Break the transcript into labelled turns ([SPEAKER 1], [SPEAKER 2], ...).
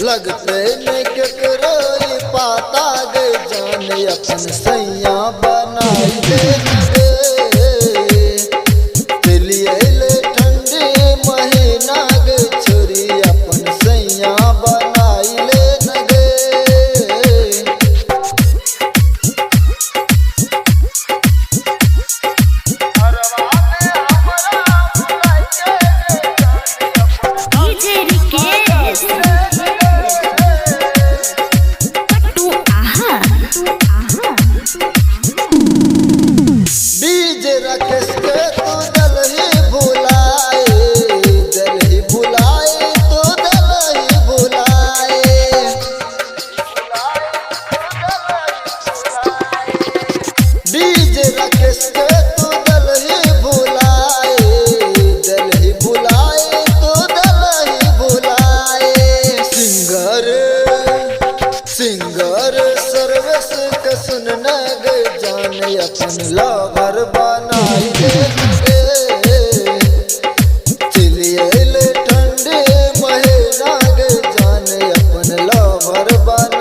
[SPEAKER 1] लगते ने केकरो पाता गे जाने अपन सैया बनाई दे चलिए ले ठंडे महीना गे छोरी अपन सैया बनाई ले नगे सिंगर सर्वस के सुन गे जाने अपन लवर बनाई दे चलिए ले ठंडे महीना गे जाने अपन लवर बना